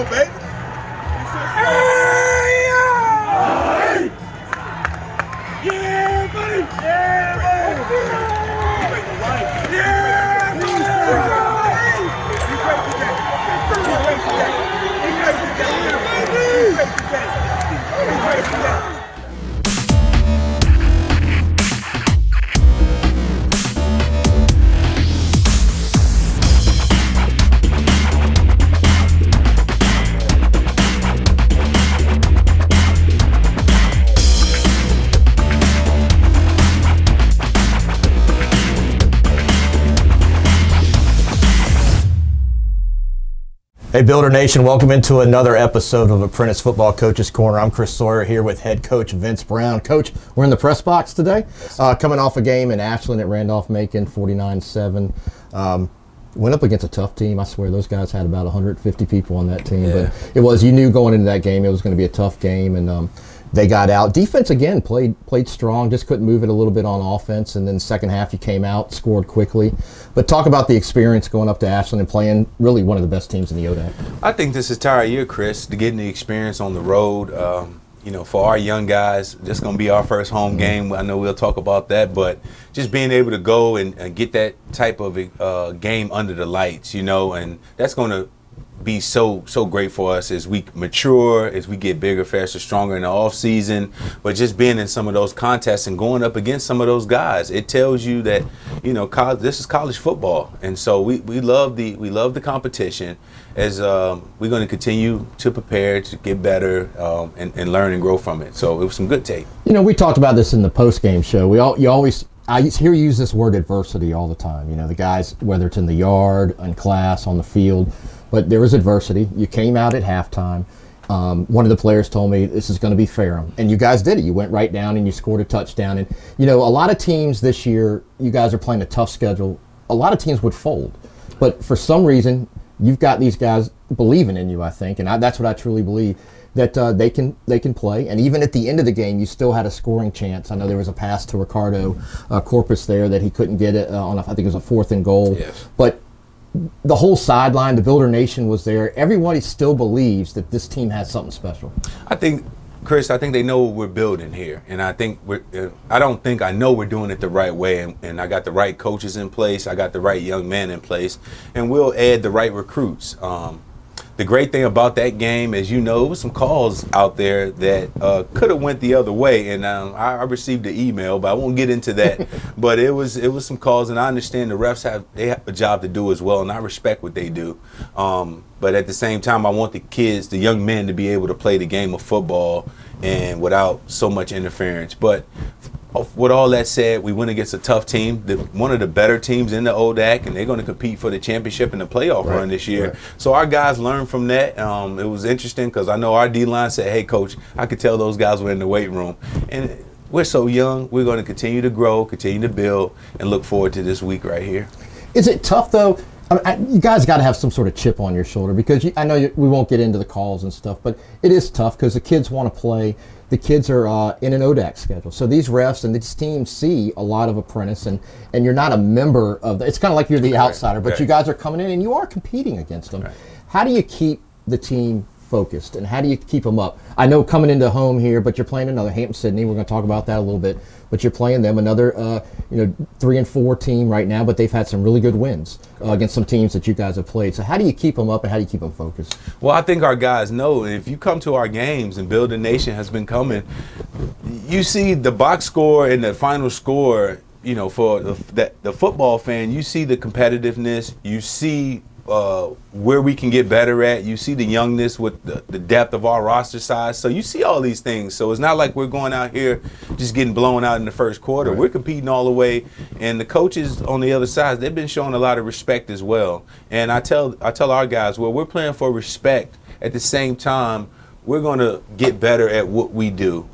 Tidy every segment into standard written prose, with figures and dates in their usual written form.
baby. Yeah, buddy. Yeah, buddy. Yeah, buddy. Hey Builder Nation, welcome into another episode of Apprentice Football Coach's Corner. I'm Chris Sawyer here with head coach Vince Brown. Coach, we're in the press box today, coming off a game in Ashland at Randolph-Macon, 49-7. Went up against a tough team. I swear those guys had about 150 people on that team. Yeah. But you knew going into that game it was going to be a tough game, and they got out. Defense, again, played strong, just couldn't move it a little bit on offense, and then second half you came out, scored quickly. But talk about the experience going up to Ashland and playing really one of the best teams in the ODAC. I think this entire year, Chris, to getting the experience on the road, for our young guys, this is going to be our first home game. I know we'll talk about that, but just being able to go and get that type of game under the lights, and that's going to be so great for us as we mature, as we get bigger, faster, stronger in the off season. But just being in some of those contests and going up against some of those guys, it tells you that this is college football, and so we love the competition. As we're going to continue to prepare to get better and learn and grow from it. So it was some good tape. We talked about this in the post game show. I hear you use this word adversity all the time. The guys, whether it's in the yard, in class, on the field. But there was adversity. You came out at halftime. One of the players told me this is going to be fair. And you guys did it. You went right down and you scored a touchdown. And, a lot of teams this year, you guys are playing a tough schedule. A lot of teams would fold. But for some reason, you've got these guys believing in you, I think. And that's what I truly believe, that they can play. And even at the end of the game, you still had a scoring chance. I know there was a pass to Ricardo Corpus there that he couldn't get it on, I think it was a 4th and goal. Yes. But the whole sideline, the Builder Nation was there. Everybody still believes that this team has something special. Chris, I think they know what we're building here, and I know we're doing it the right way, and I got the right coaches in place, I got the right young men in place, and we'll add the right recruits. The great thing about that game, as you know, it was some calls out there that could have went the other way, and I received an email, but I won't get into that. But it was some calls, and I understand the refs have a job to do as well, and I respect what they do. But at the same time, I want the kids, the young men, to be able to play the game of football and without so much interference. But with all that said, we went against a tough team, one of the better teams in the ODAC, and they're going to compete for the championship and the playoff run this year. Right. So our guys learned from that. It was interesting because I know our D-line said, hey, Coach, I could tell those guys were in the weight room. And we're so young. We're going to continue to grow, continue to build, and look forward to this week right here. Is it tough, though? You guys got to have some sort of chip on your shoulder because I know we won't get into the calls and stuff, but it is tough because the kids want to play. The kids are in an ODAC schedule. So these refs and these teams see a lot of apprentice, and you're not a member of it's kind of like you're the outsider, but you guys are coming in and you are competing against them. Right. How do you keep the team focused, and how do you keep them up? I know coming into home here, but you're playing another Hampden-Sydney. We're going to talk about that a little bit. But you're playing them, another 3-4 team right now, but they've had some really good wins against some teams that you guys have played. So how do you keep them up and how do you keep them focused? Well, I think our guys know if you come to our games and Builder Nation has been coming, you see the box score and the final score, for the football fan, you see the competitiveness, you see where we can get better at. You see the youngness with the depth of our roster size. So you see all these things. So it's not like we're going out here just getting blown out in the first quarter. Right. We're competing all the way. And the coaches on the other side, they've been showing a lot of respect as well. And I tell our guys, well, we're playing for respect. At the same time, we're going to get better at what we do.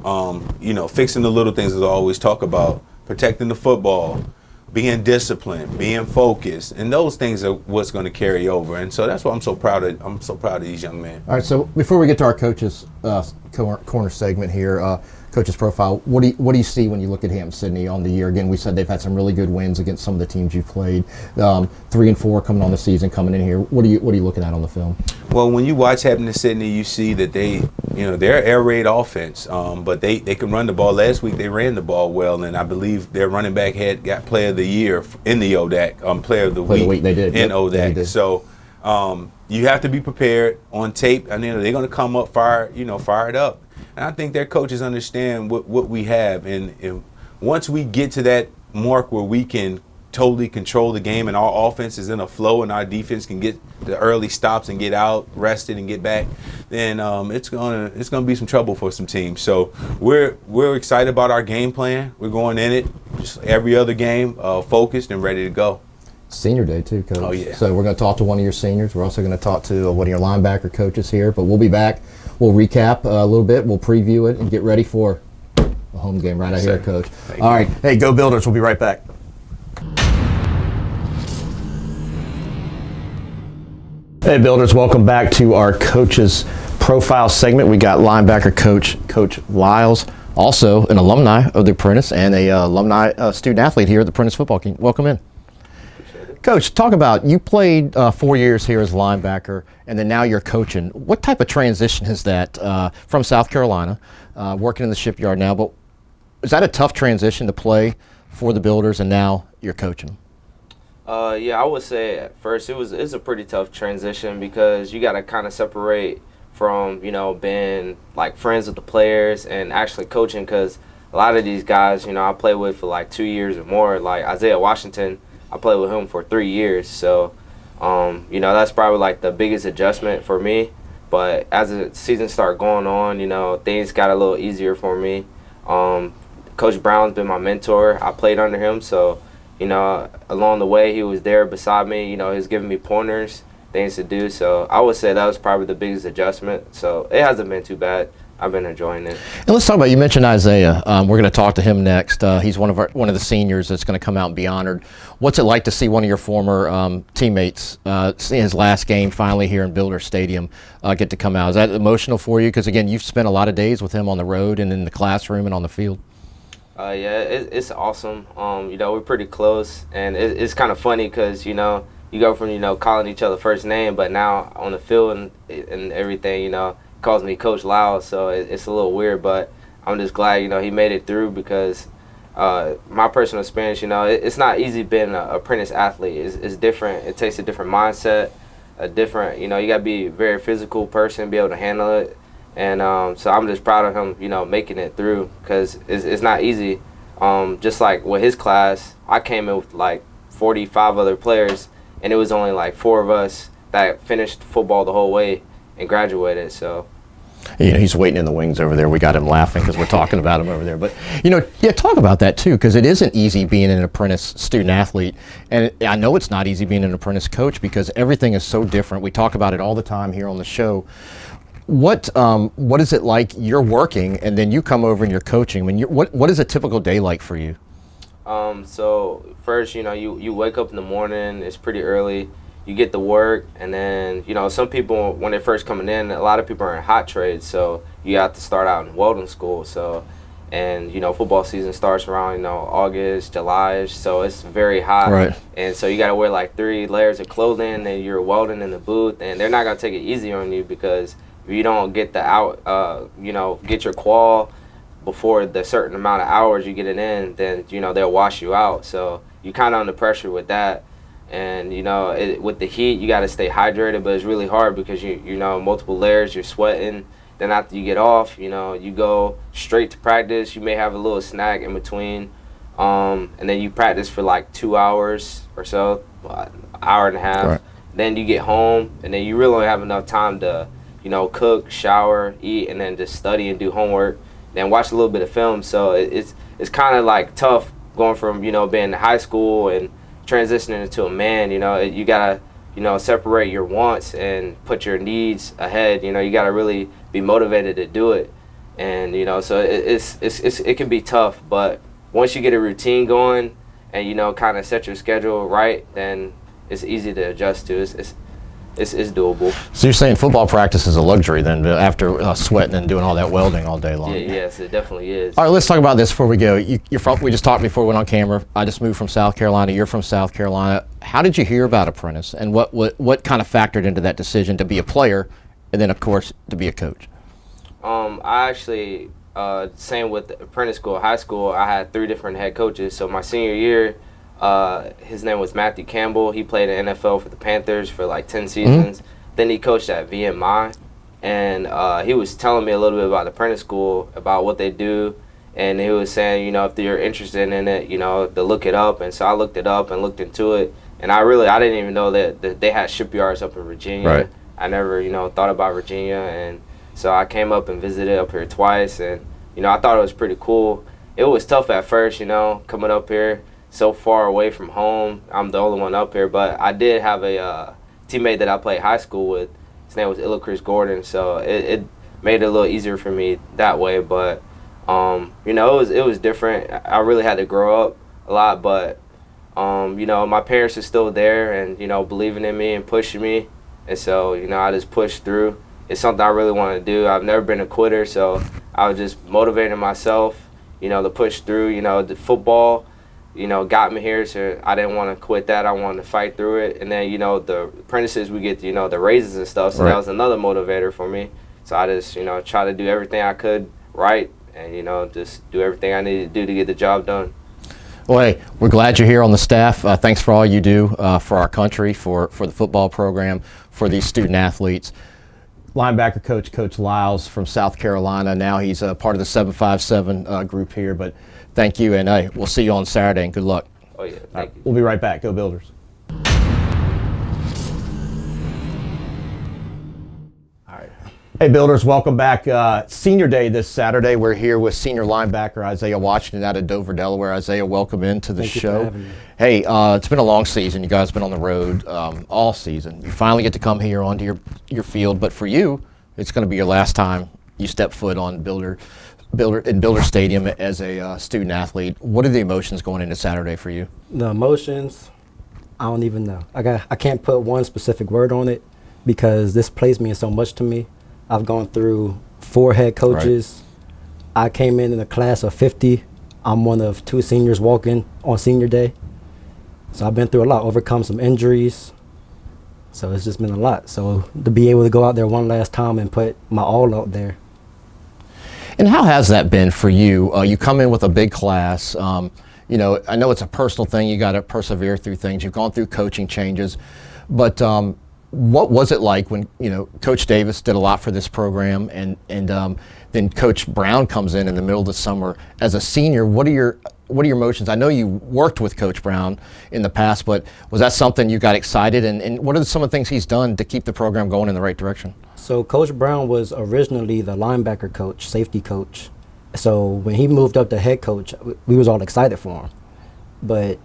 Fixing the little things that I always talk about, protecting the football, being disciplined, being focused, and those things are what's going to carry over. And so that's why I'm so proud of these young men. All right, so before we get to our coaches corner segment here, coach's profile. What do you see when you look at Hampden-Sydney on the year? Again, we said they've had some really good wins against some of the teams you've played. 3-4 coming on the season, coming in here. What are you looking at on the film? Well, when you watch Hampden-Sydney, you see that they're air raid offense, but they can run the ball. Last week they ran the ball well, and I believe their running back got Player of the Year in the ODAC, Player of the Week they did. in Yep. ODAC. So you have to be prepared on tape. I mean, they're going to come up fired up. And I think their coaches understand what we have, and once we get to that mark where we can totally control the game and our offense is in a flow and our defense can get the early stops and get out rested and get back, then it's gonna be some trouble for some teams. So we're excited about our game plan. We're going in it just every other game, focused and ready to go. Senior day too, Coach. Oh, yeah. So we're going to talk to one of your seniors. We're also going to talk to one of your linebacker coaches here, but we'll be back. We'll recap a little bit. We'll preview it and get ready for a home game right out here, Coach. All right. Hey, go Builders. We'll be right back. Hey, Builders. Welcome back to our coach's profile segment. We got linebacker Coach Lyles, also an alumni of the Apprentice and a alumni student athlete here at the Apprentice football team. Welcome in. Coach, talk about, you played 4 years here as linebacker, and then now you're coaching. What type of transition is that from South Carolina, working in the shipyard now, but is that a tough transition to play for the Builders, and now you're coaching? Yeah, I would say at first it's a pretty tough transition because you got to kind of separate from, being like friends with the players and actually coaching, because a lot of these guys, I played with for like 2 years or more, like Isiah Washington. I played with him for 3 years, so that's probably like the biggest adjustment for me. But as the season started going on, things got a little easier for me. Coach Brown's been my mentor. I played under him, so along the way he was there beside me. He was giving me pointers, things to do. So I would say that was probably the biggest adjustment. So it hasn't been too bad. I've been enjoying it. And let's talk about, you mentioned Isiah. We're going to talk to him next. He's one of the seniors that's going to come out and be honored. What's it like to see one of your former teammates see his last game finally here in Builder Stadium get to come out? Is that emotional for you? Because again, you've spent a lot of days with him on the road and in the classroom and on the field. Yeah, it's awesome. We're pretty close, and it's kind of funny because you go from calling each other first name, but now on the field and everything, calls me Coach Lyles, so it's a little weird, but I'm just glad he made it through, because my personal experience, it's not easy being an apprentice athlete. It's different. It takes a different mindset, you got to be a very physical person, be able to handle it, and so I'm just proud of him, making it through, because it's not easy. Just like with his class, I came in with like 45 other players, and it was only like 4 of us that finished football the whole way and graduated. So he's waiting in the wings over there. We got him laughing because we're talking about him over there. But talk about that too, because it isn't easy being an apprentice student athlete, and I know it's not easy being an apprentice coach because everything is so different. We talk about it all the time here on the show. What is it like? You're working and then you come over and you're coaching. I mean, what is a typical day like for you? So first, you wake up in the morning. It's pretty early. You get to work, and then some people, when they're first coming in, a lot of people are in hot trades, so you have to start out in welding school. So, and football season starts around August, July-ish, so it's very hot. Right. And so you got to wear like 3 layers of clothing, and you're welding in the booth, and they're not gonna take it easy on you, because if you don't get get your qual before the certain amount of hours you get it in, then they'll wash you out. So you're kind of under pressure with that. And with the heat, you got to stay hydrated, but it's really hard because you multiple layers, you're sweating. Then after you get off, you go straight to practice. You may have a little snack in between, and then you practice for like 2 hours or so, an hour and a half. Right. Then you get home, and then you really don't have enough time to cook, shower, eat, and then just study and do homework. Then watch a little bit of film. So it's kind of like tough going from being in high school and transitioning into a man. You gotta separate your wants and put your needs ahead. You gotta really be motivated to do it, and so it can be tough. But once you get a routine going and kind of set your schedule right, then it's easy to adjust to. it's doable. So you're saying football practice is a luxury then, after sweating and doing all that welding all day long? Yeah, yes, it definitely is. All right, let's talk about this before we go. You're from, we just talked before we went on camera. I just moved from South Carolina. You're from South Carolina. How did you hear about Apprentice, and what kind of factored into that decision to be a player, and then of course to be a coach? I actually, same with Apprentice School, high school, I had 3 different head coaches. So my senior year, his name was Matthew Campbell. He played in NFL for the Panthers for like 10 seasons. Then he coached at VMI, and he was telling me a little bit about the Apprentice School, about what they do, and he was saying, you know, if you're interested in it, you know, to look it up. And so I looked it up and looked into it, and I didn't even know that they had shipyards up in Virginia. Right. I never, you know, thought about Virginia, and so I came up and visited up here twice, and, you know, I thought it was pretty cool. It was tough at first, you know, coming up here so far away from home. I'm the only one up here, but I did have a teammate that I played high school with. His name was Chris Gordon, so it made it a little easier for me that way. But you know, it was different. I really had to grow up a lot, but you know, my parents are still there and, you know, believing in me and pushing me, and so, you know, I just pushed through. It's something I really want to do. I've never been a quitter, so I was just motivating myself, you know, to push through. You know, the football, you know, got me here, so I didn't want to quit that. I wanted to fight through it. And then, you know, the apprentices, we get, you know, the raises and stuff, so that was another motivator for me. So I just, you know, try to do everything I could right, and, you know, just do everything I needed to do to get the job done. Well, hey, we're glad you're here on the staff. Thanks for all you do for our country, for the football program, for these student athletes. Linebacker coach Lyles from South Carolina. Now he's part of the 757 group here. But thank you, and hey, we'll see you on Saturday, and good luck. Oh, yeah, thank you. We'll be right back. Go Builders. Hey Builders, welcome back. Senior Day this Saturday. We're here with senior linebacker Isiah Washington out of Dover, Delaware. Isiah, welcome into the show. Thank you for having me. Hey, it's been a long season. You guys have been on the road all season. You finally get to come here onto your field, but for you, it's going to be your last time you step foot on Builder Stadium as a student athlete. What are the emotions going into Saturday for you? The emotions, I don't even know. I can't put one specific word on it because this place means so much to me. I've gone through 4 head coaches. Right. I came in a class of 50. I'm one of 2 seniors walking on senior day. So I've been through a lot, overcome some injuries. So it's just been a lot. So to be able to go out there one last time and put my all out there. And how has that been for you? You come in with a big class. You know, I know it's a personal thing. You got to persevere through things. You've gone through coaching changes. But what was it like when, you know, Coach Davis did a lot for this program, and then Coach Brown comes in the middle of the summer as a senior? What are your emotions? I know you worked with Coach Brown in the past, but was that something you got excited? And what are some of the things he's done to keep the program going in the right direction? So Coach Brown was originally the linebacker coach, safety coach. So when he moved up to head coach, we was all excited for him. But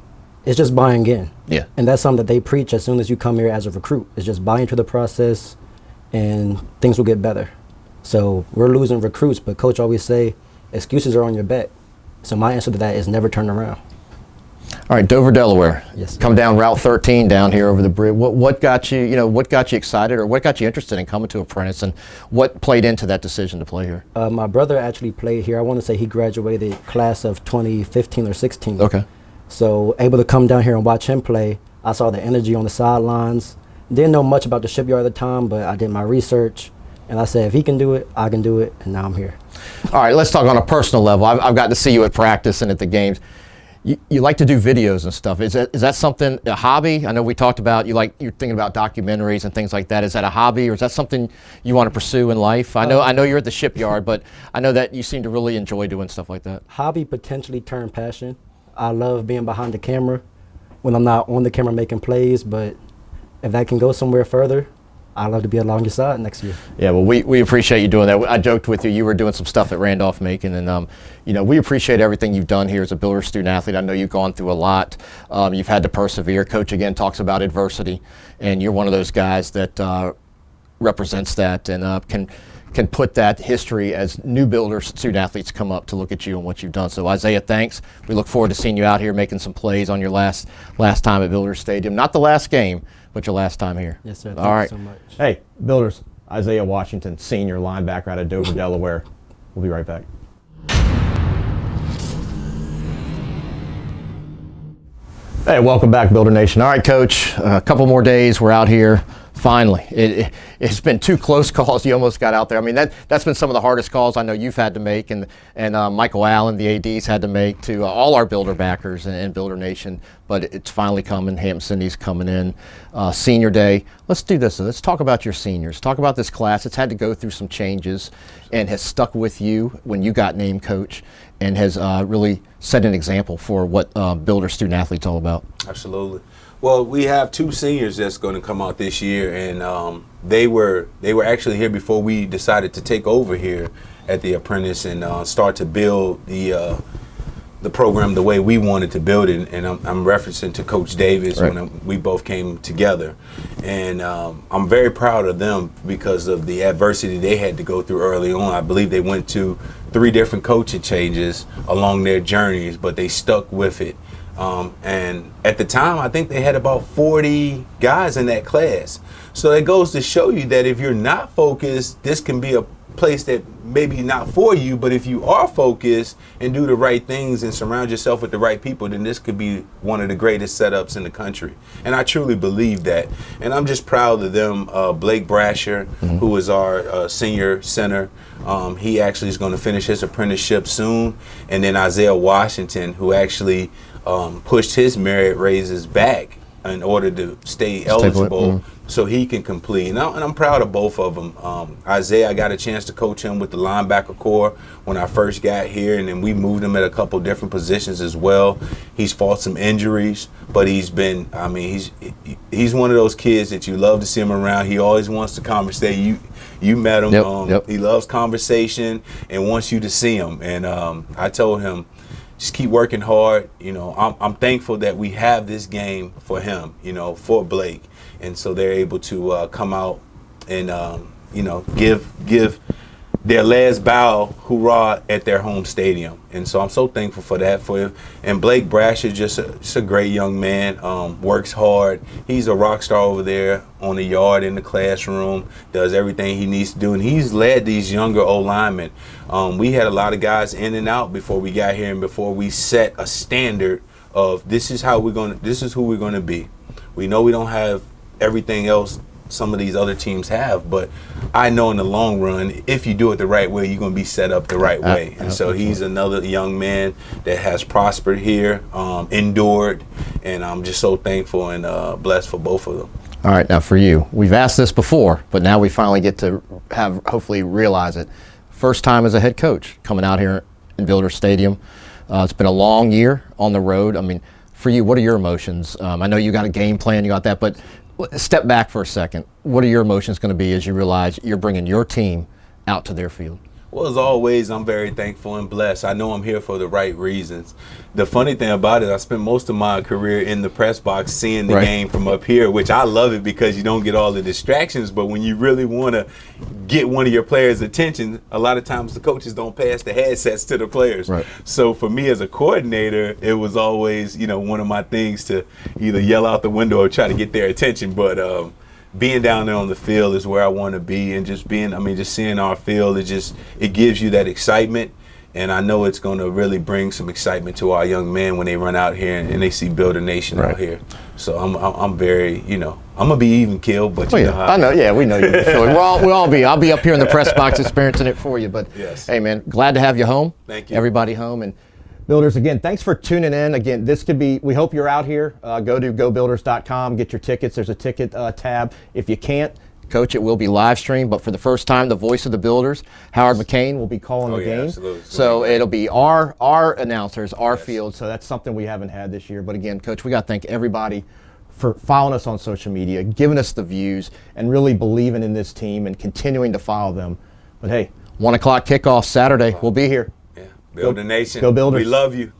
it's just buying in. Yeah. And that's something that they preach as soon as you come here as a recruit. It's just buy into the process and things will get better. So we're losing recruits, but Coach always say, excuses are on your back. So my answer to that is never turn around. All right, Dover, Delaware. Yes. Come down Route 13 down here over the bridge. What got you, what got you excited, or what got you interested in coming to Apprentice, and what played into that decision to play here? My brother actually played here. I want to say he graduated class of 2015 or 16. Okay. So able to come down here and watch him play, I saw the energy on the sidelines. Didn't know much about the shipyard at the time, but I did my research, and I said, if he can do it, I can do it, and now I'm here. All right, let's talk on a personal level. I've gotten to see you at practice and at the games. You like to do videos and stuff. Is that something, a hobby? I know we talked about you're thinking about documentaries and things like that. Is that a hobby, or is that something you want to pursue in life? I know you're at the shipyard, but I know that you seem to really enjoy doing stuff like that. Hobby potentially turned passion. I love being behind the camera when I'm not on the camera making plays, but if that can go somewhere further, I'd love to be along your side next year. Yeah, well, we appreciate you doing that. I joked with you. You were doing some stuff at Randolph-Macon, and we appreciate everything you've done here as a Builder student athlete. I know you've gone through a lot. You've had to persevere. Coach again talks about adversity, and you're one of those guys that represents that and can put that history as new Builder student athletes come up to look at you and what you've done. So Isiah, thanks. We look forward to seeing you out here making some plays on your last time at Builder Stadium. Not the last game, but your last time here. Yes, sir. All Thank right. you so much. Hey, Builders, Isiah Washington, senior linebacker out of Dover, Delaware. We'll be right back. Hey, welcome back, Builder Nation. All right, Coach, a couple more days. We're out here. Finally, it's been 2 close calls. You almost got out there. I mean, that's been some of the hardest calls I know you've had to make, and Michael Allen, the AD's had to make to all our Builder backers and Builder Nation. But it's finally coming. Hampden-Sydney's coming in. Senior day. Let's do this. Let's talk about your seniors. Talk about this class. It's had to go through some changes and has stuck with you when you got named coach, and has really set an example for what Builder student athletes all about. Absolutely. Well, we have 2 seniors that's going to come out this year, and they were actually here before we decided to take over here at the Apprentice and start to build the program the way we wanted to build it. And I'm referencing to Coach Davis, right, when we both came together, and I'm very proud of them because of the adversity they had to go through early on. I believe they went to 3 different coaching changes along their journeys, but they stuck with it. And at the time, I think they had about 40 guys in that class. So it goes to show you that if you're not focused, this can be a place that maybe not for you, but if you are focused and do the right things and surround yourself with the right people, then this could be one of the greatest setups in the country. And I truly believe that. And I'm just proud of them. Blake Brasher, who is our senior center, he actually is going to finish his apprenticeship soon. And then Isiah Washington, who actually pushed his merit raises back in order to stay eligible so he can complete. And I'm proud of both of them. Isiah, I got a chance to coach him with the linebacker core when I first got here, and then we moved him at a couple different positions as well. He's fought some injuries, but he's been, I mean, he's one of those kids that you love to see him around. He always wants to conversate. You met him. He loves conversation and wants you to see him. And I told him, just keep working hard. You know, I'm thankful that we have this game for him, you know, for Blake. And so they're able to come out and, you know, give their last bow hoorah at their home stadium. And so I'm so thankful for that for him. And Blake Brasher, just a great young man, works hard. He's a rock star over there on the yard, in the classroom, does everything he needs to do. And he's led these younger O-linemen. We had a lot of guys in and out before we got here and before we set a standard of this is who we're gonna be. We know we don't have everything else some of these other teams have, but I know in the long run, if you do it the right way, you're going to be set up the right way. And so he's another young man that has prospered here, endured, and I'm just so thankful and blessed for both of them. All right, now for you, we've asked this before, but now we finally get to hopefully realize it. First time as a head coach coming out here in Builder Stadium. It's been a long year on the road. I mean, for you, what are your emotions? I know you got a game plan, you got that, but step back for a second. What are your emotions going to be as you realize you're bringing your team out to their field? Well, as always, I'm very thankful and blessed. I know I'm here for the right reasons. The funny thing about it, I spent most of my career in the press box seeing the game from up here, which I love it because you don't get all the distractions. But when you really want to get one of your players' attention, a lot of times the coaches don't pass the headsets to the players. Right. So for me as a coordinator, it was always, you know, one of my things to either yell out the window or try to get their attention. But being down there on the field is where I want to be, and just seeing our field, it gives you that excitement, and I know it's going to really bring some excitement to our young men when they run out here and they see Builder Nation out here. So I'm very, you know, I'm gonna be even killed, but you know how I know. Yeah, we know you'll be feeling. We'll all be. I'll be up here in the press box experiencing it for you. But hey, man, glad to have you home. Thank you, everybody home. And Builders, again, thanks for tuning in. Again, this could be, we hope you're out here. Go to gobuilders.com, get your tickets. There's a ticket tab. If you can't, Coach, it will be live streamed, but for the first time, the voice of the Builders, Howard McCain, will be calling the game. Absolutely. So it'll be our announcers, our field. So that's something we haven't had this year. But again, Coach, we got to thank everybody for following us on social media, giving us the views, and really believing in this team and continuing to follow them. But hey, 1 o'clock kickoff Saturday. We'll be here. Builder Nation. Go Builders. We love you.